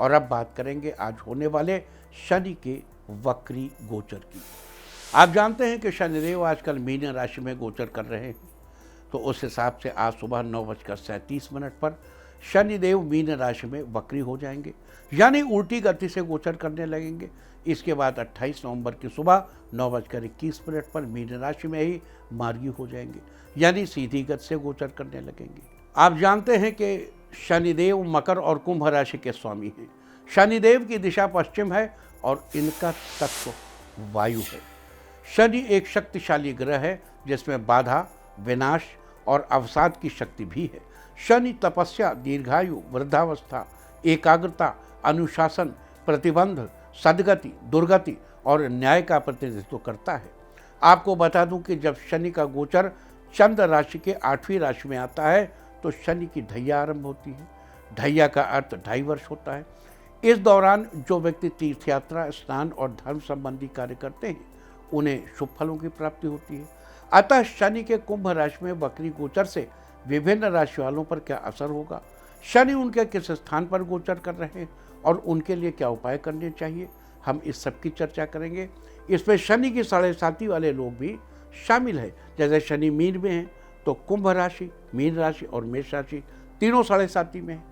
और अब बात करेंगे आज होने वाले शनि के वक्री गोचर की। आप जानते हैं कि शनिदेव आजकल मीन राशि में गोचर कर रहे हैं, तो उस हिसाब से आज सुबह 9:37 पर शनिदेव मीन राशि में वक्री हो जाएंगे, यानी उल्टी गति से गोचर करने लगेंगे। इसके बाद 28 नवंबर की सुबह 9:21 पर मीन राशि में ही मार्गी हो जाएंगे, यानी सीधी गति से गोचर करने लगेंगे। आप जानते हैं कि शनिदेव मकर और कुंभ राशि के स्वामी हैं। शनिदेव की दिशा पश्चिम है और इनका तत्व वायु है। शनि एक शक्तिशाली ग्रह है जिसमें बाधा, विनाश और अवसाद की शक्ति भी है। शनि तपस्या, दीर्घायु, वृद्धावस्था, एकाग्रता, अनुशासन, प्रतिबंध, सद्गति, दुर्गति और न्याय का प्रतिनिधित्व करता है। आपको बता दूं कि जब शनि का गोचर चंद्र राशि के 8वीं राशि में आता है तो शनि की ढैया आरंभ होती है। ढैया का अर्थ 2.5 वर्ष होता है। इस दौरान जो व्यक्ति तीर्थ यात्रा, स्नान और धर्म संबंधी कार्य करते हैं उन्हें शुभ फलों की प्राप्ति होती है। अतः शनि के कुंभ राशि में वक्री गोचर से विभिन्न राशि वालों पर क्या असर होगा, शनि उनके किस स्थान पर गोचर कर रहे हैं और उनके लिए क्या उपाय करने चाहिए, हम इस सब की चर्चा करेंगे। इसमें शनि की 7.5 वाले लोग भी शामिल हैं। जैसे शनि मीन में हैं तो कुंभ राशि, मीन राशि और मेष राशि तीनों 7.5 में हैं।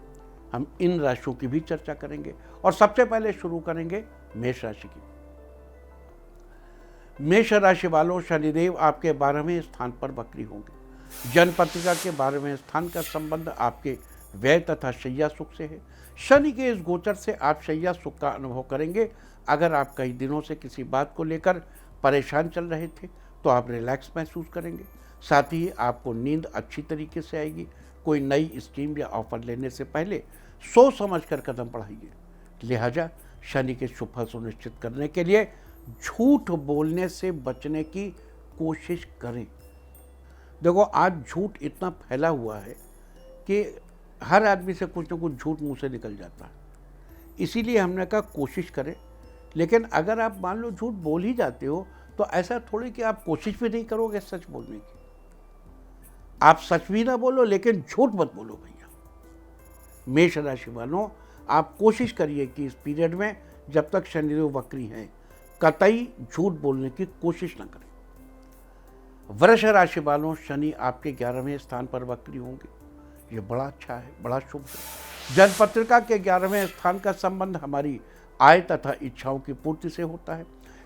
हम इन राशियों की भी चर्चा करेंगे और सबसे पहले शुरू करेंगे मेष राशि की। मेष राशि वालों, शनिदेव आपके 12वें स्थान पर वक्री होंगे। जन्म पत्रिका के 12वें स्थान का संबंध आपके व्यय तथा शैया सुख से है। शनि के इस गोचर से आप शैया सुख का अनुभव करेंगे। अगर आप कई दिनों से किसी बात को लेकर परेशान चल रहे थे तो आप रिलैक्स महसूस करेंगे। साथ ही आपको नींद अच्छी तरीके से आएगी। कोई नई स्कीम या ऑफर लेने से पहले सोच समझ कर कदम बढ़ाइए। लिहाजा शनि के शुभ फल सुनिश्चित करने के लिए झूठ बोलने से बचने की कोशिश करें। देखो, आज झूठ इतना फैला हुआ है कि हर आदमी से कुछ न कुछ झूठ मुंह से निकल जाता है। इसीलिए हमने कहा कोशिश करें। लेकिन अगर आप मान लो झूठ बोल ही जाते हो तो ऐसा थोड़ी कि आप कोशिश भी नहीं करोगे सच बोलने की। आप सच भी ना बोलो लेकिन झूठ मत बोलो भैया। मेष राशि वालों, आप कोशिश करिए कि इस पीरियड में जब तक शनिदेव वक्री हैं कतई झूठ बोलने की कोशिश न करें। वृष राशि वालों, शनि आपके 11वें स्थान पर वक्री होंगे। ये बड़ा अच्छा है, बड़ा शुभ है। जन्म पत्रिका के 11वें स्थान का संबंध हमारी आय तथा इच्छाओं की पूर्ति से होता है।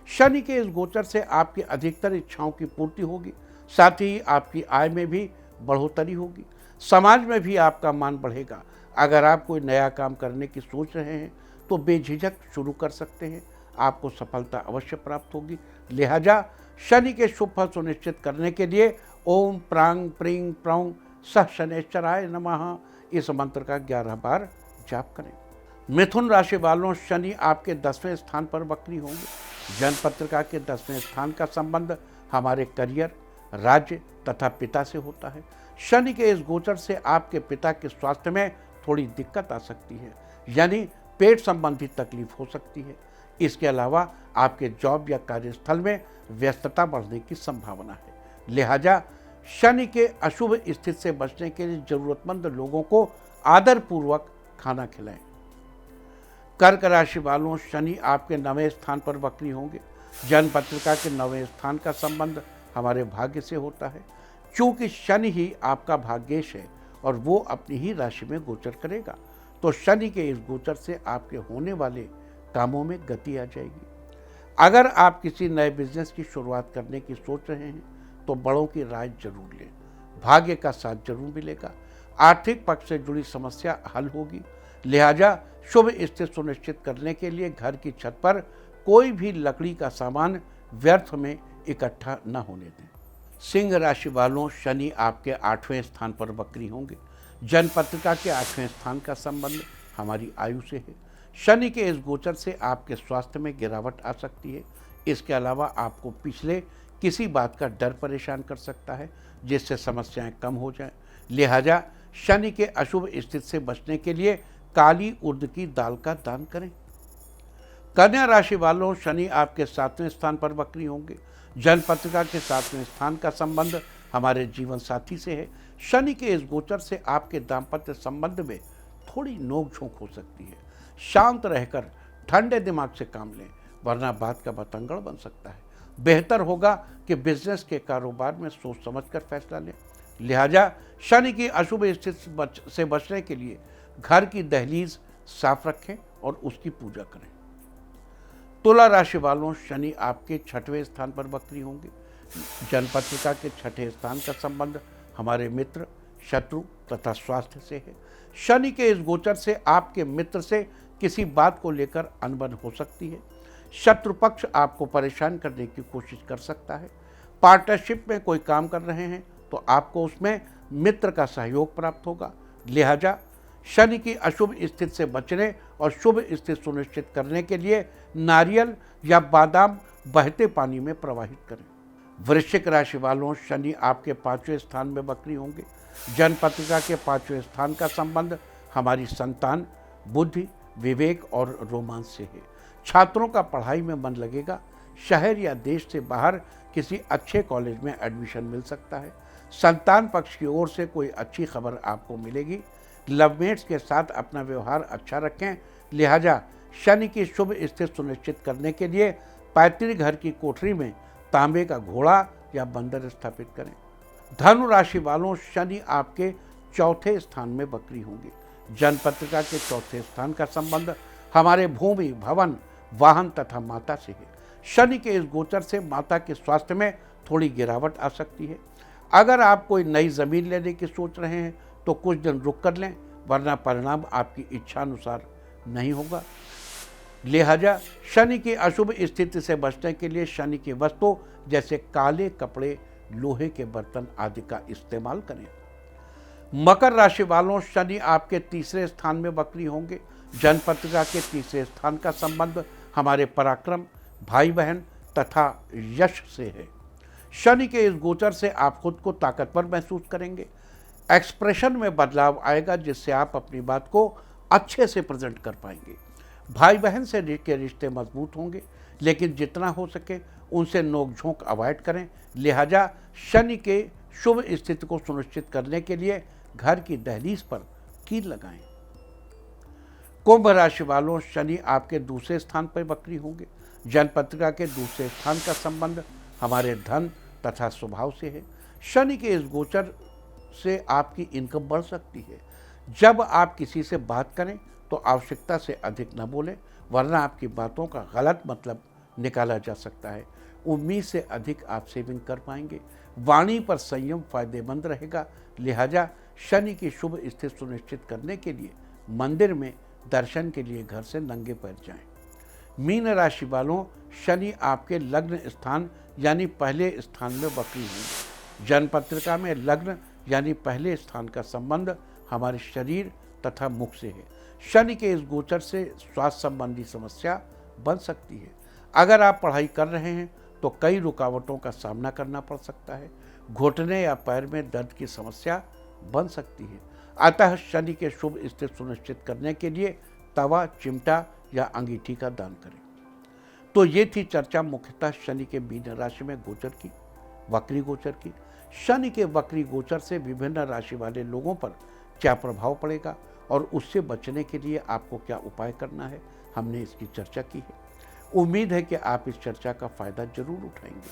शनि के इस गोचर से आपकी अधिकतर इच्छाओं की पूर्ति होगी। साथ ही आपकी आय में भी बढ़ोतरी होगी। समाज में भी आपका मान बढ़ेगा। अगर आप कोई नया काम करने की सोच रहे हैं तो बेझिझक शुरू कर सकते हैं। आपको सफलता अवश्य प्राप्त होगी। लिहाजा शनि के शुभ फल सुनिश्चित करने के लिए ओम प्रांग प्रींग प्रौं सह शनैश्चराय नमः इस मंत्र का 11 बार जाप करें। मिथुन राशि वालों, शनि आपके 10वें स्थान पर वक्री होंगे। जन्म पत्रिका के 10वें स्थान का संबंध हमारे करियर, राज्य तथा पिता से होता है। शनि के इस गोचर से आपके पिता के स्वास्थ्य में थोड़ी दिक्कत आ सकती है, यानी पेट संबंधी तकलीफ हो सकती है। इसके अलावा आपके जॉब या कार्यस्थल में व्यस्तता बढ़ने की संभावना है। लिहाजा शनि के अशुभ स्थिति से बचने के लिए जरूरतमंद लोगों को आदरपूर्वक खाना खिलाएं। कर्क राशि वालों, शनि आपके 9वें स्थान पर वक्री होंगे। जन्म पत्रिका के 9वें स्थान का संबंध हमारे भाग्य से होता है। चूंकि शनि ही आपका भाग्येश है और वो अपनी ही राशि में गोचर करेगा, तो शनि के इस गोचर से आपके होने वाले कामों में गति आ जाएगी। अगर आप किसी नए बिजनेस की शुरुआत करने की सोच रहे हैं तो बड़ों की राय जरूर लें। भाग्य का साथ जरूर मिलेगा। आर्थिक पक्ष से जुड़ी समस्या हल होगी। लिहाजा शुभ स्थिति सुनिश्चित करने के लिए घर की छत पर कोई भी लकड़ी का सामान व्यर्थ में इकट्ठा न होने दें। सिंह राशि वालों, शनि आपके 8वें स्थान पर वक्री होंगे। जन्म पत्रिका के 8वें स्थान का संबंध हमारी आयु से है। शनि के इस गोचर से आपके स्वास्थ्य में गिरावट आ सकती है। इसके अलावा आपको पिछले किसी बात का डर परेशान कर सकता है जिससे समस्याएं कम हो जाएं। लिहाजा शनि के अशुभ स्थिति से बचने के लिए काली उर्द की दाल का दान करें। कन्या राशि वालों, शनि आपके 7वें स्थान पर वक्री होंगे। जन्म पत्रिका के 7वें स्थान का संबंध हमारे जीवन साथी से है। शनि के इस गोचर से आपके दाम्पत्य संबंध में थोड़ी नोक झोंक हो सकती है। शांत रहकर ठंडे दिमाग से काम लें, वरना बात का बतंगड़ बन सकता है। बेहतर होगा कि बिजनेस के कारोबार में सोच समझकर फैसला लें। लिहाजा शनि की अशुभ स्थिति से बचने के लिए घर की दहलीज साफ रखें और उसकी पूजा करें। तुला राशि वालों, शनि आपके 6वें स्थान पर वक्री होंगे। जन्मपत्रिका के 6ठे स्थान का संबंध हमारे मित्र, शत्रु तथा स्वास्थ्य से है। शनि के इस गोचर से आपके मित्र से किसी बात को लेकर अनबन हो सकती है। शत्रु पक्ष आपको परेशान करने की कोशिश कर सकता है। पार्टनरशिप में कोई काम कर रहे हैं तो आपको उसमें मित्र का सहयोग प्राप्त होगा। लिहाजा शनि की अशुभ स्थिति से बचने और शुभ स्थिति सुनिश्चित करने के लिए नारियल या बादाम बहते पानी में प्रवाहित करें। वृश्चिक राशि वालों, शनि आपके 5वें स्थान में वक्री होंगे। जन्मपत्रिका के 5वें स्थान का संबंध हमारी संतान, बुद्धि, विवेक और रोमांच से है। छात्रों का पढ़ाई में मन लगेगा। शहर या देश से बाहर किसी अच्छे कॉलेज में एडमिशन मिल सकता है। संतान पक्ष की ओर से कोई अच्छी खबर आपको मिलेगी। लवमेट्स के साथ अपना व्यवहार अच्छा रखें। लिहाजा शनि की शुभ स्थिति सुनिश्चित करने के लिए पैतृक घर की कोठरी में तांबे का घोड़ा या बंदर स्थापित करें। धनु राशि वालों, शनि आपके 4थे स्थान में वक्री होंगे। जन्मपत्रिका के 4थे स्थान का संबंध हमारे भूमि, भवन, वाहन तथा माता से है। शनि के इस गोचर से माता के स्वास्थ्य में थोड़ी गिरावट आ सकती है। अगर आप कोई नई जमीन लेने की सोच रहे हैं तो कुछ दिन रुक कर लें, वरना परिणाम आपकी इच्छा अनुसार नहीं होगा। लिहाजा शनि की अशुभ स्थिति से बचने के लिए शनि की वस्तु जैसे काले कपड़े, लोहे के बर्तन आदि का इस्तेमाल करें। मकर राशि वालों, शनि आपके 3रे स्थान में वक्री होंगे। जन्मपत्रिका के 3रे स्थान का संबंध हमारे पराक्रम, भाई बहन तथा यश से है। शनि के इस गोचर से आप खुद को ताकतवर महसूस करेंगे। एक्सप्रेशन में बदलाव आएगा, जिससे आप अपनी बात को अच्छे से प्रेजेंट कर पाएंगे। भाई बहन से के रिश्ते मजबूत होंगे, लेकिन जितना हो सके उनसे नोकझोंक अवॉइड करें। लिहाजा शनि के शुभ स्थिति को सुनिश्चित करने के लिए घर की दहलीज पर कील लगाएं। कुंभ राशि वालों, शनि आपके 2रे स्थान पर वक्री होंगे। जन्मपत्रिका के 2रे स्थान का संबंध हमारे धन तथा स्वभाव से है। शनि के इस गोचर से आपकी इनकम बढ़ सकती है। जब आप किसी से बात करें तो आवश्यकता से अधिक न बोलें, वरना आपकी बातों का गलत मतलब निकाला जा सकता है। उम्मीद से अधिक आप सेविंग कर पाएंगे। वाणी पर संयम फायदेमंद रहेगा। लिहाजा शनि की शुभ स्थिति सुनिश्चित करने के लिए मंदिर में दर्शन के लिए घर से नंगे पैर जाएं। मीन राशि वालों, शनि आपके लग्न स्थान यानी पहले स्थान में वक्री होंगे। जन्मपत्रिका में लग्न यानी पहले स्थान का संबंध हमारे शरीर तथा मुख से है। शनि के इस गोचर से स्वास्थ्य संबंधी समस्या बन सकती है। अगर आप पढ़ाई कर रहे हैं तो कई रुकावटों का सामना करना पड़ सकता है। घुटने या पैर में दर्द की समस्या बन सकती है। अतः शनि के शुभ स्थिति सुनिश्चित करने के लिए तवा, चिमटा या अंगीठी का दान करें। तो ये थी चर्चा मुख्यतः शनि के मीन राशि में गोचर की, वक्री गोचर की। शनि के वक्री गोचर से विभिन्न राशि वाले लोगों पर क्या प्रभाव पड़ेगा और उससे बचने के लिए आपको क्या उपाय करना है, हमने इसकी चर्चा की है। उम्मीद है कि आप इस चर्चा का फायदा जरूर उठाएंगे।